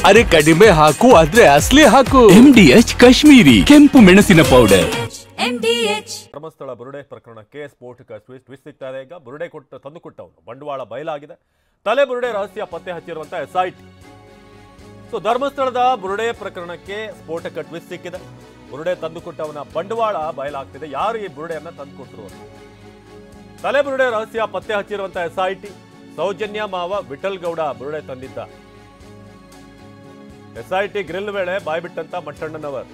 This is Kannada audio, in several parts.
ಅರೆ ಕಡಿಮೆ ಹಾಕು ಆದ್ರೆ ಅಸಲಿ ಹಾಕು. MDH ಕಾಶ್ಮೀರಿ ಕೆಂಪು ಮೆಣಸಿನ ಪೌಡರ್. ಧರ್ಮಸ್ಥಳ ಬುರುಡೆ ಪ್ರಕರಣಕ್ಕೆ ಸ್ಫೋಟಕ ಟ್ವಿಸ್ಟ್ ಸಿಗ್ತಾ ಇದೆ. ಈಗ ಬುರುಡೆ ತಂದುಕೊಟ್ಟವನು ಬಂಡವಾಳ ಬಯಲಾಗಿದೆ. ತಲೆ ಬುರುಡೆ ರಹಸ್ಯ ಪತ್ತೆ ಹಚ್ಚಿರುವಂತ SIT. ಸೊ ಧರ್ಮಸ್ಥಳದ ಬುರುಡೆ ಪ್ರಕರಣಕ್ಕೆ ಸ್ಫೋಟಕ ಟ್ವಿಸ್ಟ್ ಸಿಕ್ಕಿದೆ. ಬುರುಡೆ ತಂದುಕೊಟ್ಟವನ ಬಂಡವಾಳ ಬಯಲಾಗ್ತಿದೆ. ಯಾರು ಈ ಬುರುಡೆಯನ್ನ ತಂದುಕೊಟ್ರು? ತಲೆ ಬುರುಡೆ ರಹಸ್ಯ ಪತ್ತೆ ಹಚ್ಚಿರುವಂತ SIT. ಸೌಜನ್ಯ ಮಾವ ವಿಠಲ್ ಗೌಡ ಬುರುಡೆ ತಂದಿದ್ದ. SIT ಗ್ರಿಲ್ ವೇಳೆ ಬಾಯ್ಬಿಟ್ಟಂತ ಮಟ್ಟಣ್ಣನವರ್.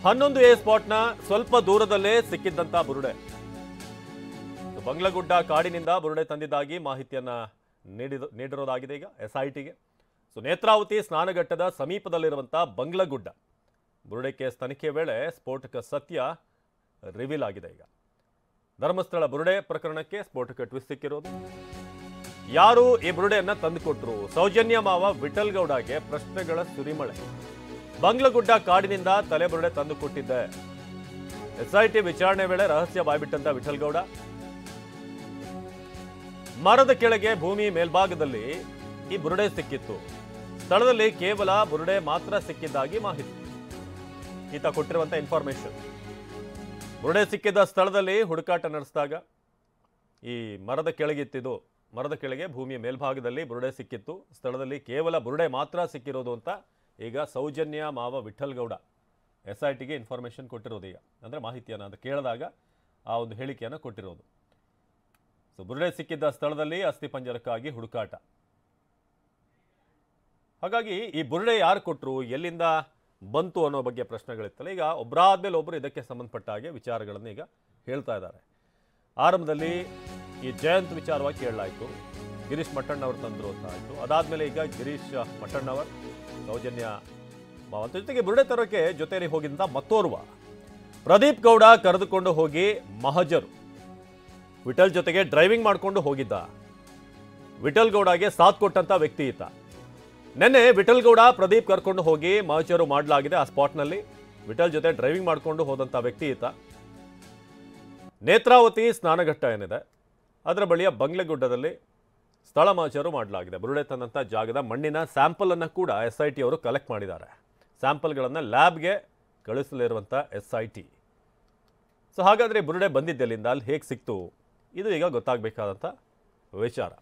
11A ಸ್ಪಾಟ್ನ ಸ್ವಲ್ಪ ದೂರದಲ್ಲೇ ಸಿಕ್ಕಿದ್ದಂತ ಬುರುಡೆ. ಬಂಗ್ಲಗುಡ್ಡ ಕಾಡಿನಿಂದ ಬುರುಡೆ ತಂದಿದ್ದಾಗಿ ಮಾಹಿತಿಯನ್ನ ನೀಡಿರೋದಾಗಿದೆ ಈಗ SITಗೆ. ಸೊ ನೇತ್ರಾವತಿ ಸ್ನಾನಘಟ್ಟದ ಸಮೀಪದಲ್ಲಿರುವಂತಹ ಬಂಗ್ಲಗುಡ್ಡ ಬುರುಡೆ ಕೇಸ್ ತನಿಖೆ ವೇಳೆ ಸ್ಫೋಟಕ ಸತ್ಯ ರಿವೀಲ್ ಆಗಿದೆ. ಈಗ ಧರ್ಮಸ್ಥಳ ಬುರುಡೆ ಪ್ರಕರಣಕ್ಕೆ ಸ್ಫೋಟಕ ಟ್ವಿಸ್ಟ್ ಸಿಕ್ಕಿರೋದು. ಯಾರು ಈ ಬುರುಡೆಯನ್ನ ತಂದುಕೊಟ್ರು? ಸೌಜನ್ಯ ಮಾವ ವಿಠಲ್ ಗೌಡಗೆ ಪ್ರಶ್ನೆಗಳ ಸುರಿಮಳೆ. ಬಂಗ್ಲಗುಡ್ಡ ಕಾಡಿನಿಂದ ತಲೆ ಬುರುಡೆ ತಂದುಕೊಟ್ಟಿದ್ದೆ. SIT ವಿಚಾರಣೆ ವೇಳೆ ರಹಸ್ಯ ಬಾಯ್ಬಿಟ್ಟಂತ ವಿಠಲ್ ಗೌಡ. ಮರದ ಕೆಳಗೆ ಭೂಮಿ ಮೇಲ್ಭಾಗದಲ್ಲಿ ಈ ಬುರುಡೆ ಸಿಕ್ಕಿತ್ತು. ಸ್ಥಳದಲ್ಲಿ ಕೇವಲ ಬುರುಡೆ ಮಾತ್ರ ಸಿಕ್ಕಿದ್ದಾಗಿ ಮಾಹಿತಿ. ಈತ ಕೊಟ್ಟಿರುವಂತ ಇನ್ಫಾರ್ಮೇಶನ್. ಬುರುಡೆ ಸಿಕ್ಕಿದ್ದ ಸ್ಥಳದಲ್ಲಿ ಹುಡುಕಾಟ ನಡೆಸಿದಾಗ ಈ ಮರದ ಕೆಳಗಿತ್ತಿದ್ದು, ಮರದ ಕೆಳಗೆ ಭೂಮಿಯ ಮೇಲ್ಭಾಗದಲ್ಲಿ ಬುರುಡೆ ಸಿಕ್ಕಿತ್ತು. ಸ್ಥಳದಲ್ಲಿ ಕೇವಲ ಬುರುಡೆ ಮಾತ್ರ ಸಿಕ್ಕಿರೋದು ಅಂತ ಈಗ ಸೌಜನ್ಯ ಮಾವ ವಿಠಲ್ ಗೌಡ SITಗೆ ಇನ್ಫಾರ್ಮೇಶನ್ ಕೊಟ್ಟಿರೋದು. ಈಗ ಅಂದರೆ ಮಾಹಿತಿಯನ್ನು ಅದು ಕೇಳಿದಾಗ ಆ ಒಂದು ಹೇಳಿಕೆಯನ್ನು ಕೊಟ್ಟಿರೋದು. ಸೊ ಬುರುಡೆ ಸಿಕ್ಕಿದ್ದ ಸ್ಥಳದಲ್ಲಿ ಅಸ್ಥಿಪಂಜರಕ್ಕಾಗಿ ಹುಡುಕಾಟ. ಹಾಗಾಗಿ ಈ ಬುರುಡೆ ಯಾರು ಕೊಟ್ಟರು, ಎಲ್ಲಿಂದ ಬಂತು ಅನ್ನೋ ಬಗ್ಗೆ ಪ್ರಶ್ನೆಗಳಿತ್ತಲ್ಲ. ಈಗ ಒಬ್ಬರಾದ್ಮೇಲೆ ಒಬ್ಬರು ಇದಕ್ಕೆ ಸಂಬಂಧಪಟ್ಟ ಹಾಗೆ ವಿಚಾರಗಳನ್ನು ಈಗ ಹೇಳ್ತಾ ಇದ್ದಾರೆ. ಆರಂಭದಲ್ಲಿ ಈ ಜಯಂತ್ ವಿಚಾರವಾಗಿ ಕೇಳಲಾಯಿತು. ಗಿರೀಶ್ ಮಟ್ಟಣ್ಣವರು ತಂದರು ಅಂತ ಆಯಿತು. ಅದಾದಮೇಲೆ ಈಗ ಗಿರೀಶ್ ಮಟ್ಟಣ್ಣವರ್, ಸೌಜನ್ಯ ಮಾವಂತ ಜೊತೆಗೆ ಬುರುಡೆ ತರೋಕ್ಕೆ ಜೊತೆಯಲ್ಲಿ ಹೋಗಿದ್ದ ಮತ್ತೋರ್ವ ಪ್ರದೀಪ್ ಗೌಡ ಕರೆದುಕೊಂಡು ಹೋಗಿ ಮಹಜರು. ವಿಠಲ್ ಜೊತೆಗೆ ಡ್ರೈವಿಂಗ್ ಮಾಡಿಕೊಂಡು ಹೋಗಿದ್ದ. ವಿಠಲ್ ಗೌಡಗೆ ಸಾಥ್ ಕೊಟ್ಟಂತ ವ್ಯಕ್ತಿ ಈತ. ನೆನ್ನೆ ವಿಠಲ್ ಗೌಡ ಪ್ರದೀಪ್ ಕರ್ಕೊಂಡು ಹೋಗಿ ಮಹಜರು ಮಾಡಲಾಗಿದೆ. ಆ ಸ್ಪಾಟ್ನಲ್ಲಿ ವಿಠಲ್ ಜೊತೆ ಡ್ರೈವಿಂಗ್ ಮಾಡಿಕೊಂಡು ಹೋದಂಥ ವ್ಯಕ್ತಿ ಈತ. ನೇತ್ರಾವತಿ ಸ್ನಾನಘಟ್ಟ ಏನಿದೆ ಅದರ ಬಳಿಯ ಬಂಗ್ಲೆಗುಡ್ಡದಲ್ಲಿ ಸ್ಥಳ ಮಹಜರು ಮಾಡಲಾಗಿದೆ. ಬುರುಡೆ ತಂದಂಥ ಜಾಗದ ಮಣ್ಣಿನ ಸ್ಯಾಂಪಲ್ ಅನ್ನು ಕೂಡ SIT ಅವರು ಕಲೆಕ್ಟ್ ಮಾಡಿದ್ದಾರೆ. ಸ್ಯಾಂಪಲ್ಗಳನ್ನು ಲ್ಯಾಬ್ಗೆ ಕಳಿಸಲಿರುವಂಥ SIT. ಸೊ ಹಾಗಾದರೆ ಬುರುಡೆ ಬಂದಿದ್ದೆಲ್ಲಿಂದ, ಅಲ್ಲಿ ಹೇಗೆ ಸಿಕ್ತು, ಇದು ಈಗ ಗೊತ್ತಾಗಬೇಕಾದಂಥ ವಿಚಾರ.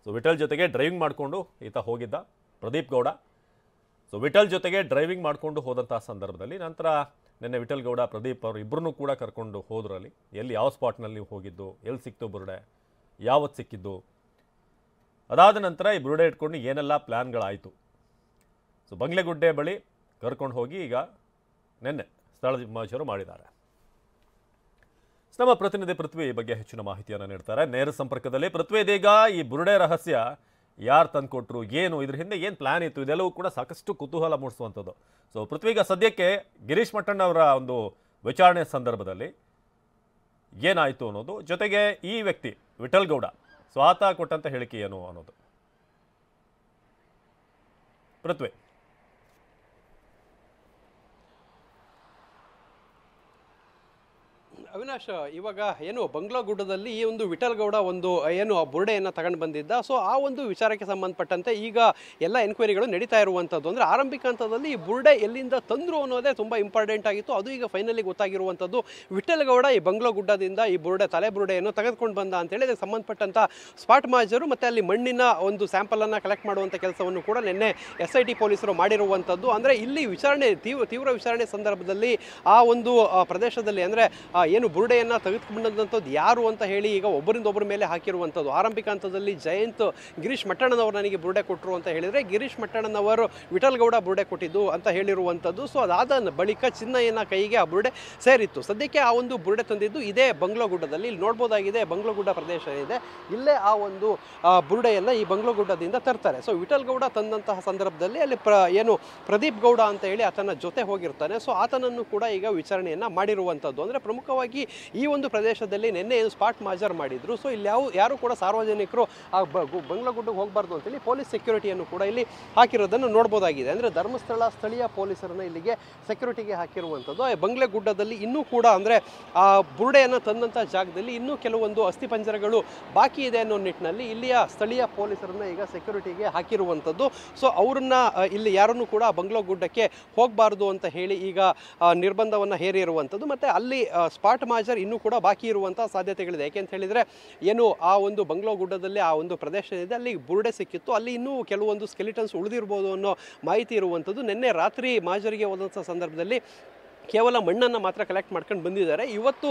ಸೊ ವಿಠಲ್ ಜೊತೆಗೆ ಡ್ರೈವಿಂಗ್ ಮಾಡಿಕೊಂಡು ಈತ ಹೋಗಿದ್ದ ಪ್ರದೀಪ್ ಗೌಡ. ಸೊ ವಿಠಲ್ ಜೊತೆಗೆ ಡ್ರೈವಿಂಗ್ ಮಾಡಿಕೊಂಡು ಹೋದಂಥ ಸಂದರ್ಭದಲ್ಲಿ ನಂತರ ನಿನ್ನೆ ವಿಠಲ್ ಗೌಡ ಪ್ರದೀಪ್ ಅವರು ಇಬ್ಬರನ್ನೂ ಕೂಡ ಕರ್ಕೊಂಡು ಹೋದ್ರಲ್ಲಿ. ಎಲ್ಲಿ ಯಾವ ಸ್ಪಾಟ್ನಲ್ಲಿ ಹೋಗಿದ್ದು, ಎಲ್ಲಿ ಸಿಕ್ತು ಬುರುಡೆ, ಯಾವತ್ತು ಸಿಕ್ಕಿದ್ದು, ಅದಾದ ನಂತರ ಈ ಬುರುಡೆ ಇಟ್ಕೊಂಡು ಏನೆಲ್ಲ ಪ್ಲ್ಯಾನ್ಗಳಾಯಿತು. ಸೊ ಬಂಗ್ಲೆಗುಡ್ಡೆ ಬಳಿ ಕರ್ಕೊಂಡು ಹೋಗಿ ಈಗ ನಿನ್ನೆ ಸ್ಥಳ ಮಹಜರು ಮಾಡಿದ್ದಾರೆ. ನಮ್ಮ ಪ್ರತಿನಿಧಿ ಪೃಥ್ವಿ ಈ ಬಗ್ಗೆ ಹೆಚ್ಚಿನ ಮಾಹಿತಿಯನ್ನು ನೀಡ್ತಾರೆ. ನೇರ ಸಂಪರ್ಕದಲ್ಲಿ ಪೃಥ್ವಿ, ಇದೀಗ ಈ ಬುರುಡೆ ರಹಸ್ಯ ಯಾರು ತಂದುಕೊಟ್ರು, ಏನು ಇದ್ರ ಹಿಂದೆ ಏನು ಪ್ಲಾನ್ ಇತ್ತು, ಇದೆಲ್ಲವೂ ಕೂಡ ಸಾಕಷ್ಟು ಕುತೂಹಲ ಮೂಡಿಸುವಂಥದ್ದು. ಸೊ ಪೃಥ್ವಿ, ಈಗ ಸದ್ಯಕ್ಕೆ ಗಿರೀಶ್ ಮಟ್ಟಣ್ಣವರ ಒಂದು ವಿಚಾರಣೆ ಸಂದರ್ಭದಲ್ಲಿ ಏನಾಯಿತು ಅನ್ನೋದು, ಜೊತೆಗೆ ಈ ವ್ಯಕ್ತಿ ವಿಠಲ್ ಗೌಡ ಸೊ ಆತ ಕೊಟ್ಟಂತ ಹೇಳಿಕೆ ಏನು ಅನ್ನೋದು ಪೃಥ್ವಿ. ಅವಿನಾಶ್, ಇವಾಗ ಏನು ಬಂಗ್ಲಾಗುಡ್ಡದಲ್ಲಿ ಈ ಒಂದು ವಿಠಲ್ ಗೌಡ ಒಂದು ಏನು ಬುರುಡೆಯನ್ನು ತಗೊಂಡು ಬಂದಿದ್ದ. ಸೊ ಆ ಒಂದು ವಿಚಾರಕ್ಕೆ ಸಂಬಂಧಪಟ್ಟಂತೆ ಈಗ ಎಲ್ಲ ಎನ್ಕ್ವೈರಿಗಳು ನಡೀತಾ ಇರುವಂಥದ್ದು. ಅಂದರೆ ಆರಂಭಿಕ ಹಂತದಲ್ಲಿ ಈ ಬುರುಡೆ ಎಲ್ಲಿಂದ ತಂದರು ಅನ್ನೋದೇ ತುಂಬ ಇಂಪಾರ್ಟೆಂಟ್ ಆಗಿತ್ತು. ಅದು ಈಗ ಫೈನಲಿ ಗೊತ್ತಾಗಿರುವಂಥದ್ದು. ವಿಠಲ್ ಗೌಡ ಈ ಬಂಗ್ಲಾಗುಡ್ಡದಿಂದ ಈ ಬುರುಡೆ, ತಲೆ ಬುರುಡೆಯನ್ನು ತೆಗೆದುಕೊಂಡು ಬಂದ ಅಂತೇಳಿ ಅದಕ್ಕೆ ಸಂಬಂಧಪಟ್ಟಂಥ ಸ್ಪಾಟ್ ಮಾಜರು ಮತ್ತು ಅಲ್ಲಿ ಮಣ್ಣಿನ ಒಂದು ಸ್ಯಾಂಪಲನ್ನು ಕಲೆಕ್ಟ್ ಮಾಡುವಂಥ ಕೆಲಸವನ್ನು ಕೂಡ ನಿನ್ನೆ SIT ಪೊಲೀಸರು ಮಾಡಿರುವಂಥದ್ದು. ಅಂದರೆ ಇಲ್ಲಿ ವಿಚಾರಣೆ ತೀವ್ರ ವಿಚಾರಣೆ ಸಂದರ್ಭದಲ್ಲಿ ಆ ಒಂದು ಪ್ರದೇಶದಲ್ಲಿ ಅಂದರೆ ಏನು ಬುರುಡೆಯನ್ನು ತೆಗೆದುಕೊಂಡಂಥದ್ದು ಯಾರು ಅಂತ ಹೇಳಿ ಈಗ ಒಬ್ಬರಿಂದ ಒಬ್ಬರ ಮೇಲೆ ಹಾಕಿರುವಂಥದ್ದು. ಆರಂಭಿಕ ಹಂತದಲ್ಲಿ ಜಯಂತ್ ಗಿರೀಶ್ ಮಟ್ಟಣ್ಣನವರು ನನಗೆ ಬುರುಡೆ ಕೊಟ್ಟರು ಅಂತ ಹೇಳಿದರೆ, ಗಿರೀಶ್ ಮಟ್ಟಣ್ಣನವರು ವಿಠಲ್ ಗೌಡ ಬುರುಡೆ ಕೊಟ್ಟಿದ್ದು ಅಂತ ಹೇಳಿರುವಂಥದ್ದು. ಸೊ ಅದಾದ ಬಳಿಕ ಚಿನ್ನಯ್ಯನ ಕೈಗೆ ಆ ಬುರುಡೆ ಸೇರಿತ್ತು. ಸದ್ಯಕ್ಕೆ ಆ ಒಂದು ಬುರುಡೆ ತಂದಿದ್ದು ಇದೇ ಬಂಗ್ಲಾಗುಡ್ಡದಲ್ಲಿ. ಇಲ್ಲಿ ನೋಡ್ಬೋದಾಗಿದೆ, ಬಂಗ್ಲಾಗುಡ್ಡ ಪ್ರದೇಶ ಇದೆ, ಇಲ್ಲೇ ಆ ಒಂದು ಬುರುಡೆಯನ್ನು ಈ ಬಂಗ್ಲಾಗುಡ್ಡದಿಂದ ತರ್ತಾರೆ. ಸೊ ವಿಠಲ್ ಗೌಡ ತಂದಂತಹ ಸಂದರ್ಭದಲ್ಲಿ ಅಲ್ಲಿ ಏನು ಪ್ರದೀಪ್ ಗೌಡ ಅಂತ ಹೇಳಿ ಆತನ ಜೊತೆ ಹೋಗಿರ್ತಾನೆ. ಸೊ ಆತನನ್ನು ಕೂಡ ಈಗ ವಿಚಾರಣೆಯನ್ನು ಮಾಡಿರುವಂಥದ್ದು. ಅಂದರೆ ಪ್ರಮುಖವಾಗಿ ಮುಖ್ಯವಾಗಿ ಈ ಒಂದು ಪ್ರದೇಶದಲ್ಲಿ ನಿನ್ನೆ ಸ್ಪಾಟ್ ಮಾಜರ್ ಮಾಡಿದ್ರು. ಸೊ ಇಲ್ಲಿ ಯಾರು ಕೂಡ ಸಾರ್ವಜನಿಕರು ಆ ಬಂಗ್ಲಗುಡ್ಡಕ್ಕೆ ಹೋಗಬಾರ್ದು ಅಂತೇಳಿ ಪೊಲೀಸ್ ಸೆಕ್ಯೂರಿಟಿಯನ್ನು ಕೂಡ ಇಲ್ಲಿ ಹಾಕಿರೋದನ್ನು ನೋಡ್ಬೋದಾಗಿದೆ. ಅಂದರೆ ಧರ್ಮಸ್ಥಳ ಸ್ಥಳೀಯ ಪೊಲೀಸರನ್ನ ಇಲ್ಲಿಗೆ ಸೆಕ್ಯೂರಿಟಿಗೆ ಹಾಕಿರುವಂಥದ್ದು. ಬಂಗ್ಲೆಗುಡ್ಡದಲ್ಲಿ ಇನ್ನೂ ಕೂಡ ಅಂದರೆ ಆ ಬುರುಡೆಯನ್ನು ತಂದಂಥ ಜಾಗದಲ್ಲಿ ಇನ್ನೂ ಕೆಲವೊಂದು ಅಸ್ಥಿಪಂಜರಗಳು ಬಾಕಿ ಇದೆ ಅನ್ನೋ ನಿಟ್ಟಿನಲ್ಲಿ ಇಲ್ಲಿಯ ಸ್ಥಳೀಯ ಪೊಲೀಸರನ್ನ ಈಗ ಸೆಕ್ಯೂರಿಟಿಗೆ ಹಾಕಿರುವಂಥದ್ದು. ಸೊ ಅವ್ರನ್ನ ಇಲ್ಲಿ ಯಾರನ್ನು ಕೂಡ ಬಂಗ್ಲಗುಡ್ಡಕ್ಕೆ ಹೋಗಬಾರ್ದು ಅಂತ ಹೇಳಿ ಈಗ ನಿರ್ಬಂಧವನ್ನು ಹೇರಿರುವಂಥದ್ದು. ಮತ್ತು ಅಲ್ಲಿ ಸ್ಪಾಟ್ ಮಾಜರ್ ಇನ್ನೂ ಕೂಡ ಬಾಕಿ ಇರುವಂಥ ಸಾಧ್ಯತೆಗಳಿದೆ. ಯಾಕೆಂತ ಹೇಳಿದರೆ ಏನು ಆ ಒಂದು ಬಂಗ್ಲಗುಡ್ಡದಲ್ಲಿ ಆ ಒಂದು ಪ್ರದೇಶ ಇದೆ, ಅಲ್ಲಿ ಬುರುಡೆ ಸಿಕ್ಕಿತ್ತು, ಅಲ್ಲಿ ಇನ್ನೂ ಕೆಲವೊಂದು ಸ್ಕೆಲಿಟನ್ಸ್ ಉಳಿದಿರ್ಬೋದು ಅನ್ನೋ ಮಾಹಿತಿ ಇರುವಂಥದ್ದು. ನಿನ್ನೆ ರಾತ್ರಿ ಮಾಜರಿಗೆ ಹೋದಂಥ ಸಂದರ್ಭದಲ್ಲಿ ಕೇವಲ ಮಣ್ಣನ್ನು ಮಾತ್ರ ಕಲೆಕ್ಟ್ ಮಾಡ್ಕೊಂಡು ಬಂದಿದ್ದಾರೆ. ಇವತ್ತು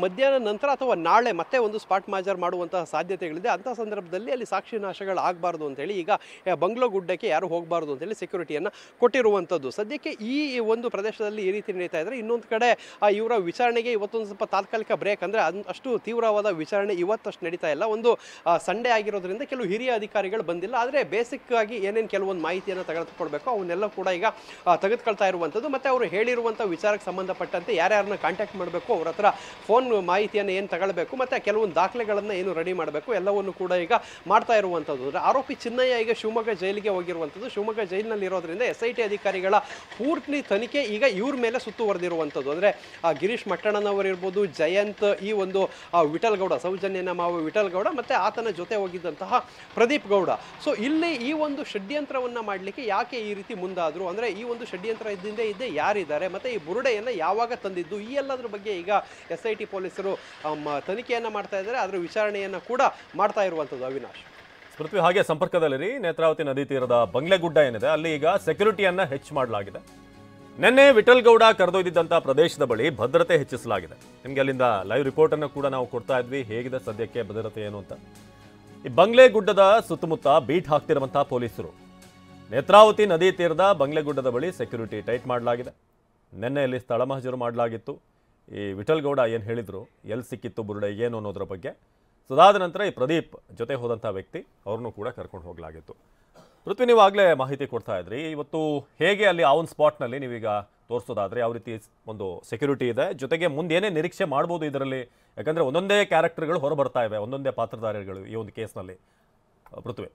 ಮಧ್ಯಾಹ್ನ ನಂತರ ಅಥವಾ ನಾಳೆ ಮತ್ತೆ ಒಂದು ಸ್ಪಾಟ್ ಮಾಜರ್ ಮಾಡುವಂತಹ ಸಾಧ್ಯತೆಗಳಿದೆ. ಅಂಥ ಸಂದರ್ಭದಲ್ಲಿ ಅಲ್ಲಿ ಸಾಕ್ಷಿ ನಾಶಗಳು ಆಗಬಾರ್ದು ಅಂತೇಳಿ ಈಗ ಬಂಗ್ಲಗುಡ್ಡಕ್ಕೆ ಯಾರು ಹೋಗಬಾರ್ದು ಅಂತೇಳಿ ಸೆಕ್ಯೂರಿಟಿಯನ್ನು ಕೊಟ್ಟಿರುವಂಥದ್ದು. ಸದ್ಯಕ್ಕೆ ಈ ಒಂದು ಪ್ರದೇಶದಲ್ಲಿ ಈ ರೀತಿ ನಡೀತಾ ಇದ್ದಾರೆ. ಇನ್ನೊಂದು ಕಡೆ ಇವರ ವಿಚಾರಣೆಗೆ ಇವತ್ತೊಂದು ಸ್ವಲ್ಪ ತಾತ್ಕಾಲಿಕ ಬ್ರೇಕ್, ಅಂದರೆ ಅಷ್ಟು ತೀವ್ರವಾದ ವಿಚಾರಣೆ ಇವತ್ತಷ್ಟು ನಡೀತಾ ಇಲ್ಲ. ಒಂದು ಸಂಡೇ ಆಗಿರೋದ್ರಿಂದ ಕೆಲವು ಹಿರಿಯ ಅಧಿಕಾರಿಗಳು ಬಂದಿಲ್ಲ. ಆದರೆ ಬೇಸಿಕ್ ಆಗಿ ಏನೇನು ಕೆಲವೊಂದು ಮಾಹಿತಿಯನ್ನು ತೆಗೆದುಕೊಳ್ಬೇಕು ಅವನ್ನೆಲ್ಲ ಕೂಡ ಈಗ ತೆಗೆದುಕೊಳ್ತಾ ಇರುವಂಥದ್ದು. ಮತ್ತು ಅವರು ಹೇಳಿರುವಂಥ ವಿಚಾರಕ್ಕೆ ಸಂಬಂಧಪಟ್ಟಂತೆ ಯಾರ್ಯಾರನ್ನ ಕಾಂಟ್ಯಾಕ್ಟ್ ಮಾಡಬೇಕು, ಅವ್ರ ಹತ್ರ ಫೋನ್ ಮಾಹಿತಿಯನ್ನು ಏನು ತಗೊಳ್ಬೇಕು, ಮತ್ತು ಕೆಲವೊಂದು ದಾಖಲೆಗಳನ್ನು ಏನು ರೆಡಿ ಮಾಡಬೇಕು ಎಲ್ಲವನ್ನು ಕೂಡ ಈಗ ಮಾಡ್ತಾ ಇರುವಂಥದ್ದು. ಆರೋಪಿ ಚಿನ್ನಯ್ಯ ಈಗ ಶಿವಮೊಗ್ಗ ಜೈಲಿಗೆ ಹೋಗಿರುವಂಥದ್ದು. ಶಿವಮೊಗ್ಗ ಜೈಲಿನಲ್ಲಿ ಇರೋದ್ರಿಂದ SIT ಅಧಿಕಾರಿಗಳ ಪೂರ್ತಿ ತನಿಖೆ ಈಗ ಇವ್ರ ಮೇಲೆ ಸುತ್ತುವರೆದಿರುವಂಥದ್ದು. ಅಂದರೆ ಗಿರೀಶ್ ಮಟ್ಟಣ್ಣನವರಿರ್ಬೋದು, ಜಯಂತ್, ಈ ಒಂದು ವಿಠಲ್ ಗೌಡ, ಸೌಜನ್ಯನ ಮಾವ ವಿಠಲ್ ಗೌಡ, ಮತ್ತು ಆತನ ಜೊತೆ ಹೋಗಿದ್ದಂತಹ ಪ್ರದೀಪ್ ಗೌಡ. ಸೊ ಇಲ್ಲಿ ಈ ಒಂದು ಷಡ್ಯಂತ್ರವನ್ನು ಮಾಡಲಿಕ್ಕೆ ಯಾಕೆ ಈ ರೀತಿ ಮುಂದಾದರು, ಅಂದರೆ ಈ ಒಂದು ಷಡ್ಯಂತ್ರ ಇದ್ದೇ ಯಾರಿದ್ದಾರೆ, ಮತ್ತು ಈ ಬುರುಡೆಯನ್ನು ಯಾವಾಗ ತಂದಿದ್ದು, ಈ ಎಲ್ಲದರ ಬಗ್ಗೆ ಈಗ SIT ಪೊಲೀಸರು ತನಿಖೆಯನ್ನು ಮಾಡ್ತಾ ಇದ್ದಾರೆ. ಅದರ ವಿಚಾರಣೆಯನ್ನು ಕೂಡ ಮಾಡ್ತಾ ಇರುವಂಥದ್ದು. ಅವಿನಾಶ್, ಪೃಥ್ವಿ, ಹಾಗೆ ಸಂಪರ್ಕದಲ್ಲಿರಿ. ನೇತ್ರಾವತಿ ನದಿ ತೀರದ ಬಂಗ್ಲೆಗುಡ್ಡ ಏನಿದೆ ಅಲ್ಲಿ ಈಗ ಸೆಕ್ಯೂರಿಟಿಯನ್ನ ಹೆಚ್ಚು ಮಾಡಲಾಗಿದೆ. ನಿನ್ನೆ ವಿಠಲ್ ಗೌಡ ಕರೆದೊಯ್ದಿದ್ದಂಥ ಪ್ರದೇಶದ ಬಳಿ ಭದ್ರತೆ ಹೆಚ್ಚಿಸಲಾಗಿದೆ. ನಿಮಗೆ ಅಲ್ಲಿಂದ ಲೈವ್ ರಿಪೋರ್ಟ್ ಅನ್ನು ಕೂಡ ನಾವು ಕೊಡ್ತಾ ಇದ್ವಿ, ಹೇಗಿದೆ ಸದ್ಯಕ್ಕೆ ಭದ್ರತೆ ಏನು ಅಂತ. ಈ ಬಂಗ್ಲೆಗುಡ್ಡದ ಸುತ್ತಮುತ್ತ ಬೀಟ್ ಹಾಕ್ತಿರುವಂತಹ ಪೊಲೀಸರು ನೇತ್ರಾವತಿ ನದಿ ತೀರದ ಬಂಗ್ಲೆಗುಡ್ಡದ ಬಳಿ ಸೆಕ್ಯೂರಿಟಿ ಟೈಟ್ ಮಾಡಲಾಗಿದೆ. ನಿನ್ನೆಯಲ್ಲಿ ಸ್ಥಳ ಮಹಜರು ಮಾಡಲಾಗಿತ್ತು. ಈ ವಿಠಲ್ ಗೌಡ ಏನು ಹೇಳಿದರು, ಎಲ್ಲಿ ಸಿಕ್ಕಿತ್ತು ಬುರುಡೆ ಏನು ಅನ್ನೋದ್ರ ಬಗ್ಗೆ. ಅದಾದ ನಂತರ ಈ ಪ್ರದೀಪ್ ಜೊತೆ ಹೋದಂಥ ವ್ಯಕ್ತಿ ಅವ್ರನ್ನೂ ಕೂಡ ಕರ್ಕೊಂಡು ಹೋಗಲಾಗಿತ್ತು. ಪೃಥ್ವಿ, ನೀವು ಆಗಲೇ ಮಾಹಿತಿ ಕೊಡ್ತಾ ಇದ್ರಿ. ಇವತ್ತು ಹೇಗೆ ಅಲ್ಲಿ ಆ ಒಂದು ಸ್ಪಾಟ್ನಲ್ಲಿ ನೀವೀಗ ತೋರಿಸೋದಾದರೆ ಯಾವ ರೀತಿ ಒಂದು ಸೆಕ್ಯೂರಿಟಿ ಇದೆ, ಜೊತೆಗೆ ಮುಂದೆ ಏನೇ ನಿರೀಕ್ಷೆ ಮಾಡ್ಬೋದು ಇದರಲ್ಲಿ? ಯಾಕಂದರೆ ಒಂದೊಂದೇ ಕ್ಯಾರೆಕ್ಟರ್ಗಳು ಹೊರ ಬರ್ತಾ ಇವೆ, ಒಂದೊಂದೇ ಪಾತ್ರಧಾರಿಗಳು ಈ ಒಂದು ಕೇಸ್ನಲ್ಲಿ. ಪೃಥ್ವಿ,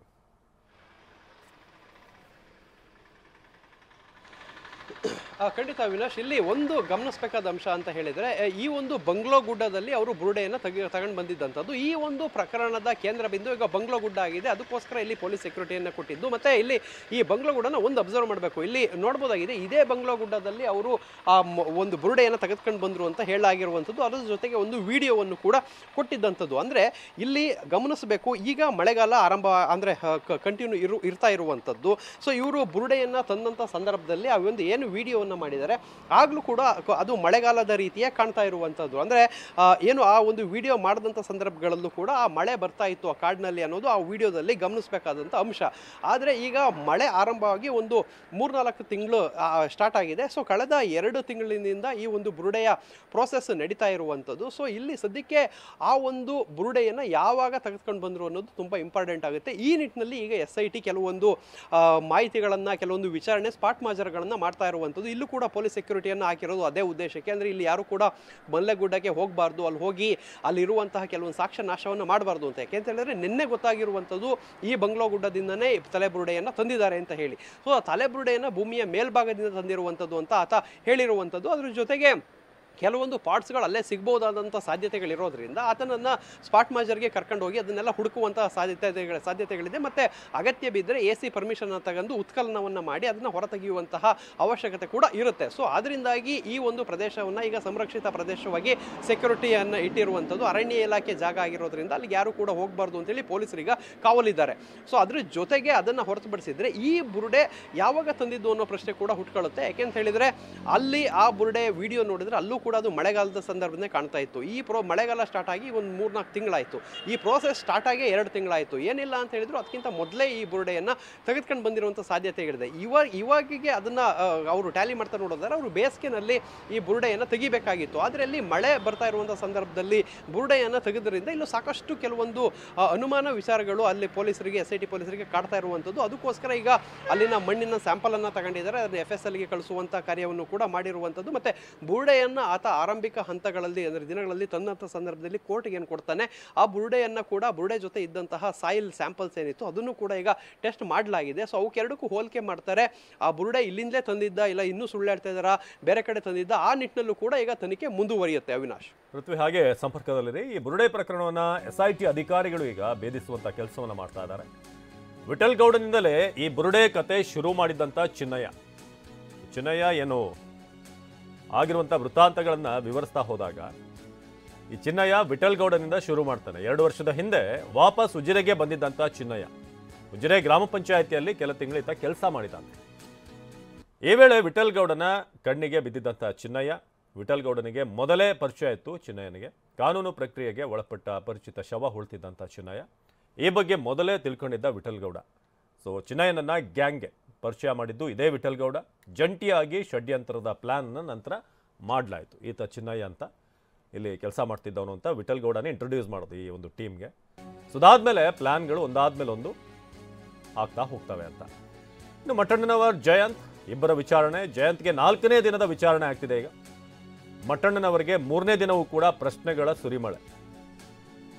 ಖಂಡಿತ ಅವಿನಾಶ್, ಇಲ್ಲಿ ಒಂದು ಗಮನಿಸಬೇಕಾದ ಅಂಶ ಅಂತ ಹೇಳಿದರೆ ಈ ಒಂದು ಬಂಗ್ಲಗುಡ್ಡದಲ್ಲಿ ಅವರು ಬುರುಡೆಯನ್ನು ತಗೊಂಡು ಬಂದಿದ್ದಂಥದ್ದು. ಈ ಒಂದು ಪ್ರಕರಣದ ಕೇಂದ್ರ ಬಿಂದು ಈಗ ಬಂಗ್ಲಗುಡ್ಡ ಆಗಿದೆ. ಅದಕ್ಕೋಸ್ಕರ ಇಲ್ಲಿ ಪೊಲೀಸ್ ಸೆಕ್ಯೂರಿಟಿಯನ್ನು ಕೊಟ್ಟಿದ್ದು. ಮತ್ತು ಇಲ್ಲಿ ಈ ಬಂಗ್ಲಗುಡ್ಡನ ಒಂದು ಅಬ್ಸರ್ವ್ ಮಾಡಬೇಕು. ಇಲ್ಲಿ ನೋಡ್ಬೋದಾಗಿದೆ, ಇದೇ ಬಂಗ್ಲಗುಡ್ಡದಲ್ಲಿ ಅವರು ಒಂದು ಬುರುಡೆಯನ್ನು ತೆಗೆದುಕೊಂಡು ಬಂದರು ಅಂತ ಹೇಳಾಗಿರುವಂಥದ್ದು. ಅದರ ಜೊತೆಗೆ ಒಂದು ವಿಡಿಯೋವನ್ನು ಕೂಡ ಕೊಟ್ಟಿದ್ದಂಥದ್ದು. ಅಂದರೆ ಇಲ್ಲಿ ಗಮನಿಸಬೇಕು, ಈಗ ಮಳೆಗಾಲ ಆರಂಭ ಅಂದರೆ ಕಂಟಿನ್ಯೂ ಇರ್ತಾ ಇರುವಂಥದ್ದು. ಸೊ ಇವರು ಬುರುಡೆಯನ್ನು ತಂದಂಥ ಸಂದರ್ಭದಲ್ಲಿ ಆ ಒಂದು ಏನು ವಿಡಿಯೋವನ್ನು ಮಾಡಿದ್ದಾರೆ ಆಗ್ಲೂ ಕೂಡ ಅದು ಮಳೆಗಾಲದ ರೀತಿಯ ಕಾಣ್ತಾ ಇರುವಂಥದ್ದು. ಅಂದರೆ ಏನು ಆ ಒಂದು ವಿಡಿಯೋ ಮಾಡಿದಂಥ ಸಂದರ್ಭಗಳಲ್ಲೂ ಕೂಡ ಆ ಮಳೆ ಬರ್ತಾ ಇತ್ತು ಆ ಕಾಡಿನಲ್ಲಿ ಅನ್ನೋದು ಆ ವಿಡಿಯೋದಲ್ಲಿ ಗಮನಿಸಬೇಕಾದಂಥ ಅಂಶ. ಆದರೆ ಈಗ ಮಳೆ ಆರಂಭವಾಗಿ ಒಂದು 3-4 ತಿಂಗಳು ಸ್ಟಾರ್ಟ್ ಆಗಿದೆ. ಸೊ ಕಳೆದ 2 ತಿಂಗಳಿನಿಂದ ಈ ಒಂದು ಬುರುಡೆಯ ಪ್ರೋಸೆಸ್ ನಡೀತಾ ಇರುವಂಥದ್ದು. ಸೊ ಇಲ್ಲಿ ಸದ್ಯಕ್ಕೆ ಆ ಒಂದು ಬುರುಡೆಯನ್ನು ಯಾವಾಗ ತೆಗೆದುಕೊಂಡು ಬಂದರು ಅನ್ನೋದು ತುಂಬ ಇಂಪಾರ್ಟೆಂಟ್ ಆಗುತ್ತೆ. ಈ ನಿಟ್ಟಿನಲ್ಲಿ ಈಗ SIT ಕೆಲವೊಂದು ಮಾಹಿತಿಗಳನ್ನು, ಕೆಲವೊಂದು ವಿಚಾರಣೆ, ಸ್ಪಾಟ್ ಮಾಜರ್ಗಳನ್ನು ಮಾಡ್ತಾ ಇರುವಂಥದ್ದು. ಇಲ್ಲೂ ಕೂಡ ಪೊಲೀಸ್ ಸೆಕ್ಯೂರಿಟಿಯನ್ನು ಹಾಕಿರೋದು ಅದೇ ಉದ್ದೇಶಕ್ಕೆ. ಅಂದರೆ ಇಲ್ಲಿ ಯಾರು ಕೂಡ ಬಂಗ್ಲೆಗುಡ್ಡಕ್ಕೆ ಹೋಗಬಾರ್ದು, ಅಲ್ಲಿ ಹೋಗಿ ಅಲ್ಲಿರುವಂತಹ ಕೆಲವೊಂದು ಸಾಕ್ಷ್ಯ ನಾಶವನ್ನು ಮಾಡಬಾರ್ದು ಅಂತ. ಯಾಕೆ ಅಂತ ಹೇಳಿದ್ರೆ ನಿನ್ನೆ ಗೊತ್ತಾಗಿರುವಂಥದ್ದು ಈ ಬಂಗ್ಲಗುಡ್ಡದಿಂದನೇ ತಲೆಬುರುಡೆಯನ್ನು ತಂದಿದ್ದಾರೆ ಅಂತ ಹೇಳಿ. ಸೊ ಆ ತಲೆಬುರುಡೆಯನ್ನು ಭೂಮಿಯ ಮೇಲ್ಭಾಗದಿಂದ ತಂದಿರುವಂಥದ್ದು ಅಂತ ಆತ ಹೇಳಿರುವಂಥದ್ದು. ಅದ್ರ ಜೊತೆಗೆ ಕೆಲವೊಂದು ಪಾರ್ಟ್ಸ್ಗಳು ಅಲ್ಲೇ ಸಿಗ್ಬೋದಾದಂಥ ಸಾಧ್ಯತೆಗಳಿರೋದ್ರಿಂದ ಆತನನ್ನು ಸ್ಪಾಟ್ ಮಾಜರ್ಗೆ ಕರ್ಕೊಂಡು ಹೋಗಿ ಅದನ್ನೆಲ್ಲ ಹುಡುಕುವಂಥ ಸಾಧ್ಯತೆಗಳಿದೆ. ಮತ್ತು ಅಗತ್ಯ ಬಿದ್ದರೆ AC ಪರ್ಮಿಷನ್ನ ತಗೊಂಡು ಉತ್ಖನನವನ್ನು ಮಾಡಿ ಅದನ್ನು ಹೊರತೆಗೆಯುವಂತಹ ಅವಶ್ಯಕತೆ ಕೂಡ ಇರುತ್ತೆ. ಸೊ ಅದರಿಂದಾಗಿ ಈ ಒಂದು ಪ್ರದೇಶವನ್ನು ಈಗ ಸಂರಕ್ಷಿತ ಪ್ರದೇಶವಾಗಿ ಸೆಕ್ಯೂರಿಟಿಯನ್ನು ಇಟ್ಟಿರುವಂಥದ್ದು. ಅರಣ್ಯ ಇಲಾಖೆ ಜಾಗ ಆಗಿರೋದ್ರಿಂದ ಅಲ್ಲಿಗೆ ಯಾರು ಕೂಡ ಹೋಗಬಾರ್ದು ಅಂತೇಳಿ ಪೊಲೀಸರಿಗೆ ಕಾವಲಿದ್ದಾರೆ. ಸೊ ಅದ್ರ ಜೊತೆಗೆ ಅದನ್ನು ಹೊರತುಪಡಿಸಿದರೆ ಈ ಬುರುಡೆ ಯಾವಾಗ ತಂದಿದ್ದು ಅನ್ನೋ ಪ್ರಶ್ನೆ ಕೂಡ ಹುಟ್ಕೊಳ್ಳುತ್ತೆ. ಯಾಕೆಂತ ಹೇಳಿದರೆ ಅಲ್ಲಿ ಆ ಬುರುಡೆ ವಿಡಿಯೋ ನೋಡಿದರೆ ಅಲ್ಲೂ ಕೂಡ ಅದು ಮಳೆಗಾಲದ ಸಂದರ್ಭದಲ್ಲಿ ಕಾಣ್ತಾ ಇತ್ತು. ಈ ಮಳೆಗಾಲ ಸ್ಟಾರ್ಟ್ ಆಗಿ ಒಂದು 3-4 ತಿಂಗಳಾಯಿತು. ಈ ಪ್ರೋಸೆಸ್ ಸ್ಟಾರ್ಟ್ ಆಗಿ 2 ತಿಂಗಳಾಯಿತು. ಏನಿಲ್ಲ ಅಂತ ಹೇಳಿದ್ರು ಅದಕ್ಕಿಂತ ಮೊದಲೇ ಈ ಬುರುಡೆಯನ್ನು ತೆಗೆದುಕೊಂಡು ಬಂದಿರುವಂಥ ಸಾಧ್ಯತೆಗಳಿದೆ. ಇವಾಗಿಗೆ ಅದನ್ನು ಅವರು ಟ್ಯಾಲಿ ಮಾಡ್ತಾ ನೋಡಿದ್ರೆ ಅವರು ಬೇಸಿಗೆನಲ್ಲಿ ಈ ಬುರುಡೆಯನ್ನು ತೆಗಿಬೇಕಾಗಿತ್ತು. ಆದರೆ ಅಲ್ಲಿ ಮಳೆ ಬರ್ತಾ ಇರುವಂಥ ಸಂದರ್ಭದಲ್ಲಿ ಬುರುಡೆಯನ್ನು ತೆಗೆದ್ರಿಂದ ಇಲ್ಲೂ ಸಾಕಷ್ಟು ಕೆಲವೊಂದು ಅನುಮಾನ ವಿಚಾರಗಳು ಅಲ್ಲಿ ಪೊಲೀಸರಿಗೆ, SIT ಪೊಲೀಸರಿಗೆ ಕಾಡ್ತಾ ಇರುವಂಥದ್ದು. ಅದಕ್ಕೋಸ್ಕರ ಈಗ ಅಲ್ಲಿನ ಮಣ್ಣಿನ ಸ್ಯಾಂಪಲನ್ನು ತಗೊಂಡಿದ್ದಾರೆ. ಅದನ್ನು FSLಗೆ ಕಳಿಸುವಂಥ ಕಾರ್ಯವನ್ನು ಕೂಡ ಮಾಡಿರುವಂಥದ್ದು. ಮತ್ತು ಬುರುಡೆಯನ್ನು ಆತ ಆರಂಭಿಕ ಹಂತಗಳಲ್ಲಿ ಅಂದರೆ ದಿನಗಳಲ್ಲಿ ತಂದಂಥ ಸಂದರ್ಭದಲ್ಲಿ ಕೋರ್ಟ್ಗೆ ಏನು ಕೊಡ್ತಾನೆ, ಆ ಬುರುಡೆಯನ್ನು ಕೂಡ ಬುರುಡೆ ಜೊತೆ ಇದ್ದಂತಹ ಸಾಯಿಲ್ ಸ್ಯಾಂಪಲ್ಸ್ ಏನಿತ್ತು ಅದನ್ನು ಕೂಡ ಈಗ ಟೆಸ್ಟ್ ಮಾಡಲಾಗಿದೆ. ಸೊ ಅವಕ್ಕೆರಡಕ್ಕೂ ಹೋಲಿಕೆ ಮಾಡ್ತಾರೆ. ಆ ಬುರುಡೆ ಇಲ್ಲಿಂದಲೇ ತಂದಿದ್ದ, ಇಲ್ಲ ಇನ್ನೂ ಸುಳ್ಳು ಹೇಳ್ತಾ ಇದ್ದಾರಾ, ಬೇರೆ ಕಡೆ ತಂದಿದ್ದ, ಆ ನಿಟ್ಟಿನಲ್ಲೂ ಕೂಡ ಈಗ ತನಿಖೆ ಮುಂದುವರಿಯುತ್ತೆ. ಅವಿನಾಶ್, ಪೃಥ್ವಿ ಹಾಗೆ ಸಂಪರ್ಕದಲ್ಲಿದೆ. ಈ ಬುರುಡೆ ಪ್ರಕರಣವನ್ನ SIT ಅಧಿಕಾರಿಗಳು ಈಗ ಭೇದಿಸುವಂತ ಕೆಲಸವನ್ನ ಮಾಡ್ತಾ ಇದ್ದಾರೆ. ವಿಠಲ್ ಗೌಡನಿಂದಲೇ ಈ ಬುರುಡೆ ಕತೆ ಶುರು ಮಾಡಿದ್ದಂತ ಚಿನ್ನಯ್ಯ ಏನು ಆಗಿರುವಂತ ವೃತ್ತಾಂತಗಳನ್ನ ವಿವರಿಸ್ತಾ ಹೋದಾಗ ಈ ಚಿನ್ನಯ್ಯ ವಿಠಲ್ ಗೌಡನಿಂದ ಶುರು ಮಾಡ್ತಾನೆ. 2 ವರ್ಷದ ಹಿಂದೆ ವಾಪಸ್ ಉಜಿರೆಗೆ ಬಂದಿದ್ದಂತ ಚಿನ್ನಯ್ಯ ಉಜಿರೆ ಗ್ರಾಮ ಪಂಚಾಯಿತಿಯಲ್ಲಿ ಕೆಲ ತಿಂಗಳಿಂದ ಕೆಲಸ ಮಾಡಿದ್ದಾನೆ. ಈ ವೇಳೆ ವಿಠಲ್ ಗೌಡನ ಕಣ್ಣಿಗೆ ಬಿದ್ದಿದ್ದಂಥ ಚಿನ್ನಯ್ಯ, ವಿಠಲ್ ಗೌಡನಿಗೆ ಮೊದಲೇ ಪರಿಚಯ ಇತ್ತು ಚಿನ್ನಯ್ಯನಿಗೆ. ಕಾನೂನು ಪ್ರಕ್ರಿಯೆಗೆ ಒಳಪಟ್ಟ ಅಪರಿಚಿತ ಶವ ಹುಳ್ತಿದ್ದಂಥ ಚಿನ್ನಯ್ಯ ಈ ಬಗ್ಗೆ ಮೊದಲೇ ತಿಳ್ಕೊಂಡಿದ್ದ ವಿಠಲ್ ಗೌಡ. ಸೊ ಚಿನ್ನಯ್ಯನನ್ನ ಗ್ಯಾಂಗ್ಗೆ ಪರಿಚಯ ಮಾಡಿದ್ದು ಇದೇ ವಿಠಲ್ ಗೌಡ. ಜಂಟಿಯಾಗಿ ಷಡ್ಯಂತ್ರದ ಪ್ಲಾನ್ನ ನಂತರ ಮಾಡಲಾಯಿತು. ಈತ ಚಿನ್ನಯ್ಯ ಅಂತ ಇಲ್ಲಿ ಕೆಲಸ ಮಾಡ್ತಿದ್ದವನು ಅಂತ ವಿಠಲ್ ಗೌಡನೇ ಇಂಟ್ರೊಡ್ಯೂಸ್ ಮಾಡೋದು ಈ ಒಂದು ಟೀಮ್ಗೆ. ಸೊ ಅದಾದ್ಮೇಲೆ ಪ್ಲಾನ್ಗಳು ಒಂದಾದ್ಮೇಲೆ ಒಂದು ಆಗ್ತಾ ಹೋಗ್ತವೆ ಅಂತ. ಇನ್ನು ಮಠಣ್ಣನವರ್ ಜಯಂತ್ ಇಬ್ಬರ ವಿಚಾರಣೆ. ಜಯಂತ್ಗೆ 4ನೇ ದಿನದ ವಿಚಾರಣೆ ಆಗ್ತಿದೆ ಈಗ. ಮಠಣ್ಣನವರಿಗೆ 3ನೇ ದಿನವೂ ಕೂಡ ಪ್ರಶ್ನೆಗಳ ಸುರಿಮಳೆ.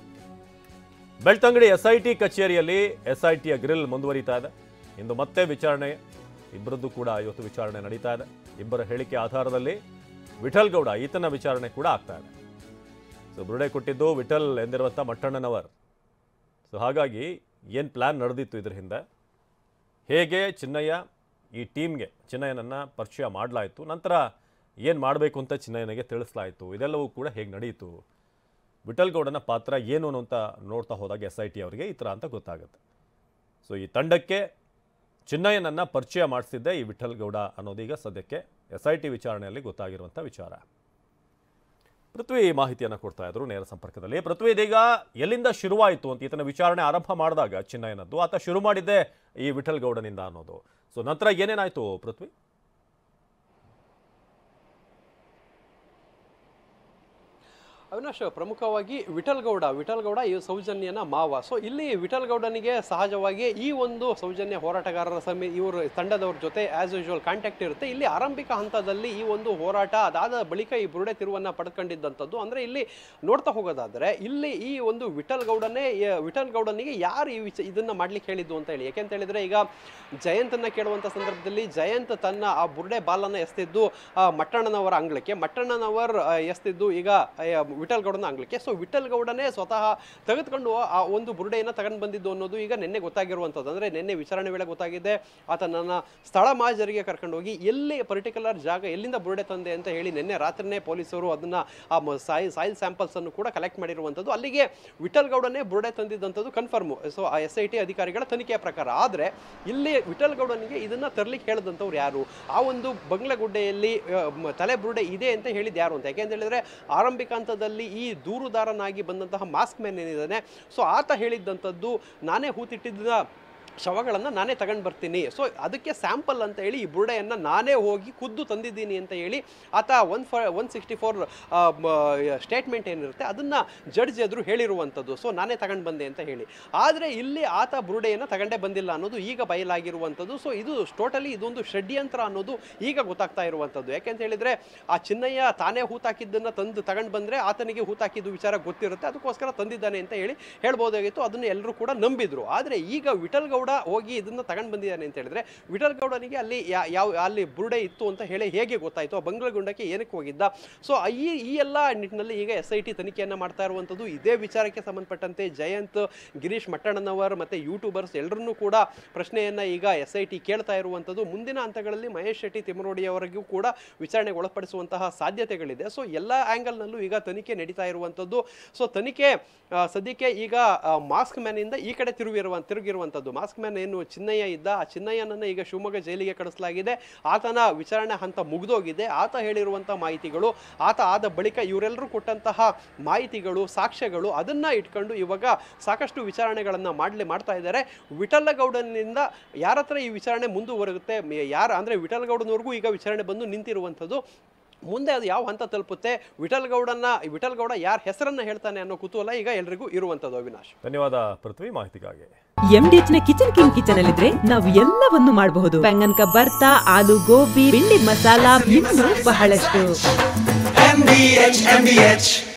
ಬೆಳ್ತಂಗಡಿ SIT ಕಚೇರಿಯಲ್ಲಿ SITಯ ಗ್ರಿಲ್ ಮುಂದುವರಿತಾ ಇದೆ. ಇಂದು ಮತ್ತೆ ವಿಚಾರಣೆ, ಇಬ್ಬರದ್ದು ಕೂಡ ಇವತ್ತು ವಿಚಾರಣೆ ನಡೀತಾ ಇದೆ. ಇಬ್ಬರ ಹೇಳಿಕೆ ಆಧಾರದಲ್ಲಿ ವಿಠಲ್ ಗೌಡ ಈತನ ವಿಚಾರಣೆ ಕೂಡ ಆಗ್ತಾ ಇದೆ. ಸೊ ಬುರುಡೆ ಕೊಟ್ಟಿದ್ದು ವಿಠಲ್ ಎಂದಿರುವಂಥ ಮಠಣ್ಣನವರ್. ಸೊ ಹಾಗಾಗಿ ಏನು ಪ್ಲಾನ್ ನಡೆದಿತ್ತು ಇದ್ರ ಹಿಂದೆ, ಹೇಗೆ ಚಿನ್ನಯ್ಯ ಈ ಟೀಮ್ಗೆ ಚಿನ್ನಯ್ಯನನ್ನು ಪರಿಚಯ ಮಾಡಲಾಯಿತು, ನಂತರ ಏನು ಮಾಡಬೇಕು ಅಂತ ಚಿನ್ನಯ್ಯನಿಗೆ ತಿಳಿಸಲಾಯಿತು, ಇದೆಲ್ಲವೂ ಕೂಡ ಹೇಗೆ ನಡೆಯಿತು, ವಿಠಲ್ ಗೌಡನ ಪಾತ್ರ ಏನು ಅಂತ ನೋಡ್ತಾ ಹೋದಾಗ SIT ಅವರಿಗೆ ಈ ಥರ ಅಂತ ಗೊತ್ತಾಗುತ್ತೆ. ಸೊ ಈ ತಂಡಕ್ಕೆ ಚಿನ್ನಯ್ಯನನ್ನು ಪರಿಚಯ ಮಾಡಿಸಿದ್ದೆ ಈ ವಿಠಲ್ ಗೌಡ ಅನ್ನೋದೀಗ ಸದ್ಯಕ್ಕೆ SIT ವಿಚಾರಣೆಯಲ್ಲಿ ಗೊತ್ತಾಗಿರುವಂಥ ವಿಚಾರ. ಪೃಥ್ವಿ ಮಾಹಿತಿಯನ್ನು ಕೊಡ್ತಾ ಇದ್ರು ನೇರ ಸಂಪರ್ಕದಲ್ಲಿ. ಪೃಥ್ವಿ, ಇದೀಗ ಎಲ್ಲಿಂದ ಶುರುವಾಯಿತು ಅಂತ ಈತನ ವಿಚಾರಣೆ ಆರಂಭ ಮಾಡಿದಾಗ ಚಿನ್ನಯ್ಯನದ್ದು, ಆತ ಶುರು ಮಾಡಿದ್ದೆ ಈ ವಿಠಲ್ ಗೌಡನಿಂದ ಅನ್ನೋದು. ಸೊ ನಂತರ ಏನೇನಾಯಿತು ಪೃಥ್ವಿ? ಅವಿನಾಶ್, ಪ್ರಮುಖವಾಗಿ ವಿಠಲ್ ಗೌಡ ಈ ಸೌಜನ್ಯನ ಮಾವ. ಸೊ ಇಲ್ಲಿ ವಿಠಲ್ ಗೌಡನಿಗೆ ಸಹಜವಾಗಿ ಈ ಒಂದು ಸೌಜನ್ಯ ಹೋರಾಟಗಾರರ ಇವರು ತಂಡದವ್ರ ಜೊತೆ ಆಸ್ ಯೂಶುವಲ್ ಕಾಂಟ್ಯಾಕ್ಟ್ ಇರುತ್ತೆ. ಇಲ್ಲಿ ಆರಂಭಿಕ ಹಂತದಲ್ಲಿ ಈ ಒಂದು ಹೋರಾಟ ಅದಾದ ಬಳಿಕ ಈ ಬುರುಡೆ ತಿರುವನ್ನ ಪಡೆದುಕೊಂಡಿದ್ದಂಥದ್ದು. ಅಂದ್ರೆ ಇಲ್ಲಿ ನೋಡ್ತಾ ಹೋಗೋದಾದ್ರೆ ಇಲ್ಲಿ ಈ ಒಂದು ವಿಠಲ್ ಗೌಡನಿಗೆ ಯಾರು ಇದನ್ನ ಮಾಡ್ಲಿಕ್ಕೆ ಹೇಳಿದ್ದು ಅಂತ ಹೇಳಿ, ಯಾಕೆಂತ ಹೇಳಿದ್ರೆ ಈಗ ಜಯಂತನ್ನ ಕೇಳುವಂತ ಸಂದರ್ಭದಲ್ಲಿ ಜಯಂತ್ ತನ್ನ ಆ ಬುರುಡೆ ಬಾಲನ್ನ ಎಸ್ತಿದ್ದು ಮಟ್ಟಣ್ಣನವರ ಅಂಗಳಕ್ಕೆ, ಮಟ್ಟಣ್ಣನವರ್ ಎಸ್ತಿದ್ದು ಈಗ ವಿಠಲ್ ಗೌಡನ ಅಂಗಳಕ್ಕೆ. ಸೊ ವಿಠಲ್ ಗೌಡನೇ ಸ್ವತಃ ತೆಗೆದುಕೊಂಡು ಆ ಒಂದು ಬುರುಡೆಯನ್ನು ತಗೊಂಡು ಬಂದಿದ್ದು ಅನ್ನೋದು ಈಗ ನಿನ್ನೆ ಗೊತ್ತಾಗಿರುವಂಥದ್ದು. ಅಂದರೆ ನಿನ್ನೆ ವಿಚಾರಣೆ ವೇಳೆ ಗೊತ್ತಾಗಿದೆ. ಆತ ನನ್ನ ಸ್ಥಳ ಮಾಜರಿಗೆ ಕರ್ಕೊಂಡು ಹೋಗಿ ಎಲ್ಲಿ ಪರ್ಟಿಕ್ಯುಲರ್ ಜಾಗ ಎಲ್ಲಿಂದ ಬುರುಡೆ ತಂದೆ ಅಂತ ಹೇಳಿ ನಿನ್ನೆ ರಾತ್ರಿನೇ ಪೊಲೀಸರು ಅದನ್ನ ಆ ಸಾಯಿಲ್ ಸ್ಯಾಂಪಲ್ಸ್ ಅನ್ನು ಕೂಡ ಕಲೆಕ್ಟ್ ಮಾಡಿರುವಂಥದ್ದು. ಅಲ್ಲಿಗೆ ವಿಠಲ್ ಗೌಡನೇ ಬುರುಡೆ ತಂದಿದ್ದಂಥದ್ದು ಕನ್ಫರ್ಮ್. ಸೊ ಆ SIT ಅಧಿಕಾರಿಗಳ ತನಿಖೆಯ ಪ್ರಕಾರ. ಆದರೆ ಇಲ್ಲಿ ವಿಠಲ್ ಗೌಡನಿಗೆ ಇದನ್ನ ತರಲಿಕ್ಕೆ ಹೇಳಿದಂಥವ್ರು ಯಾರು, ಆ ಒಂದು ಬಂಗ್ಲಗುಡ್ಡೆಯಲ್ಲಿ ತಲೆ ಬುರುಡೆ ಇದೆ ಅಂತ ಹೇಳಿದ್ ಯಾರು ಅಂತ. ಯಾಕೆಂತ ಹೇಳಿದ್ರೆ ಆರಂಭಿಕ ಹಂತದಲ್ಲಿ ಈ ದೂರುದಾರನಾಗಿ ಬಂದಂತಹ ಮಾಸ್ಕ್ ಮ್ಯಾನ್ ಏನಿದ್ದಾನೆ, ಸೊ ಆತ ಹೇಳಿದ್ದಂಥದ್ದು ನಾನೇ ಹೂತಿಟ್ಟಿದ್ದ ಶವಗಳನ್ನು ನಾನೇ ತಗೊಂಡು ಬರ್ತೀನಿ, ಸೊ ಅದಕ್ಕೆ ಸ್ಯಾಂಪಲ್ ಅಂತ ಹೇಳಿ ಈ ಬುರುಡೆಯನ್ನು ನಾನೇ ಹೋಗಿ ಖುದ್ದು ತಂದಿದ್ದೀನಿ ಅಂತ ಹೇಳಿ ಆತ 164 ಸ್ಟೇಟ್ಮೆಂಟ್ ಏನಿರುತ್ತೆ ಅದನ್ನು ಜಡ್ಜ್ ಎದುರು ಹೇಳಿರುವಂಥದ್ದು. ಸೊ ನಾನೇ ತಗೊಂಡು ಬಂದೆ ಅಂತ ಹೇಳಿ. ಆದರೆ ಇಲ್ಲಿ ಆತ ಬುರುಡೆಯನ್ನು ತಗೊಂಡೇ ಬಂದಿಲ್ಲ ಅನ್ನೋದು ಈಗ ಬಯಲಾಗಿರುವಂಥದ್ದು. ಸೊ ಇದು ಟೋಟಲಿ ಇದೊಂದು ಷಡ್ಯಂತ್ರ ಅನ್ನೋದು ಈಗ ಗೊತ್ತಾಗ್ತಾ ಇರುವಂಥದ್ದು. ಯಾಕೆಂತ ಹೇಳಿದರೆ ಆ ಚಿನ್ನಯ್ಯ ತಾನೇ ಹೂತಾಕಿದ್ದನ್ನು ತಗೊಂಡು ಬಂದರೆ ಆತನಿಗೆ ಹೂತಾಕಿದ್ದು ವಿಚಾರ ಗೊತ್ತಿರುತ್ತೆ, ಅದಕ್ಕೋಸ್ಕರ ತಂದಿದ್ದಾನೆ ಅಂತ ಹೇಳಿ ಹೇಳ್ಬೋದಾಗಿತ್ತು. ಅದನ್ನು ಎಲ್ಲರೂ ಕೂಡ ನಂಬಿದ್ರು. ಆದರೆ ಈಗ ವಿಠಲ್ ಗೌಡ ಹೋಗಿ ಇದನ್ನ ತಗೊಂಡು ಬಂದಿದ್ದಾನೆ ಅಂತ ಹೇಳಿದ್ರೆ ವಿಠಲ್ ಗೌಡನಿಗೆ ಅಲ್ಲಿ ಬುರುಡೆ ಇತ್ತು ಅಂತ ಹೇಳಿ ಹೇಗೆ ಗೊತ್ತಾಯ್ತು, ಆ ಬಂಗ್ಲಗುಂಡಕ್ಕೆ ಏನಕ್ಕೆ ಹೋಗಿದ್ದ. ಸೊ ಈ ಎಲ್ಲ ನಿಟ್ಟಿನಲ್ಲಿ ಈಗ SIT ತನಿಖೆಯನ್ನ ಮಾಡ್ತಾ ಇರುವಂಥದ್ದು. ಇದೇ ವಿಚಾರಕ್ಕೆ ಸಂಬಂಧಪಟ್ಟಂತೆ ಜಯಂತ್, ಗಿರೀಶ್ ಮಟ್ಟಣ್ಣನವರ್ ಮತ್ತೆ ಯೂಟ್ಯೂಬರ್ಸ್ ಎಲ್ಲರನ್ನೂ ಕೂಡ ಪ್ರಶ್ನೆಯನ್ನ ಈಗ SIT ಕೇಳ್ತಾ ಇರುವಂಥದ್ದು. ಮುಂದಿನ ಹಂತಗಳಲ್ಲಿ ಮಹೇಶ್ ಶೆಟ್ಟಿ ತಿಮ್ಮರೋಡಿ ಅವರಿಗೂ ಕೂಡ ವಿಚಾರಣೆಗೆ ಒಳಪಡಿಸುವಂತಹ ಸಾಧ್ಯತೆಗಳಿದೆ. ಸೊ ಎಲ್ಲ ಆಂಗಲ್ನಲ್ಲೂ ಈಗ ತನಿಖೆ ನಡೀತಾ ಇರುವಂಥದ್ದು. ಸೊ ತನಿಖೆ ಸದ್ಯಕ್ಕೆ ಈಗ ಮಾಸ್ಕ್ ಮ್ಯಾನ್ ಇಂದ ಈ ಕಡೆ ತಿರುಗಿರುವಂಥದ್ದು. ಮಾಸ್ಕ್ ಮ್ಯಾನ್ ಏನು ಚಿನ್ನಯ್ಯ ಇದ್ದ, ಆ ಚಿನ್ನಯ್ಯನನ್ನು ಈಗ ಶಿವಮೊಗ್ಗ ಜೈಲಿಗೆ ಕಳಿಸಲಾಗಿದೆ. ಆತನ ವಿಚಾರಣೆ ಹಂತ ಮುಗಿದೋಗಿದೆ. ಆತ ಹೇಳಿರುವಂತಹ ಮಾಹಿತಿಗಳು, ಆತ ಆದ ಬಳಿಕ ಇವರೆಲ್ಲರೂ ಕೊಟ್ಟಂತಹ ಮಾಹಿತಿಗಳು, ಸಾಕ್ಷ್ಯಗಳು, ಅದನ್ನ ಇಟ್ಕೊಂಡು ಇವಾಗ ಸಾಕಷ್ಟು ವಿಚಾರಣೆಗಳನ್ನ ಮಾಡ್ತಾ ಇದ್ದಾರೆ. ವಿಠಲ್ ಗೌಡನಿಂದ ಯಾರ ಹತ್ರ ಈ ವಿಚಾರಣೆ ಮುಂದುವರೆಗುತ್ತೆ, ಅಂದ್ರೆ ವಿಠಲ್ ಗೌಡನವರೆಗೂ ಈಗ ವಿಚಾರಣೆ ಬಂದು ನಿಂತಿರುವಂಥದ್ದು. ಮುಂದೆ ಅದು ಯಾವ ಹಂತ ತಲುಪುತ್ತೆ, ವಿಠಲ್ ಗೌಡ ಯಾರ ಹೆಸರನ್ನ ಹೇಳ್ತಾನೆ ಅನ್ನೋ ಕುತೂಹಲ ಈಗ ಎಲ್ರಿಗೂ ಇರುವಂತದ್ದು. ಅವಿನಾಶ್, ಧನ್ಯವಾದ ಪೃಥ್ವಿ ಮಾಹಿತಿಗಾಗಿ. MDH ನ ಕಿಚನ್ ಅಲ್ಲಿದ್ರೆ ನಾವು ಎಲ್ಲವನ್ನು ಮಾಡಬಹುದು. ಬೆಂಗನ್ ಕಾ ಭರ್ತಾ, ಆಲೂ ಗೋಬಿ, ಭಿಂಡಿ ಮಸಾಲಾ, ಇನ್ನೂ ಬಹಳಷ್ಟು. MDH.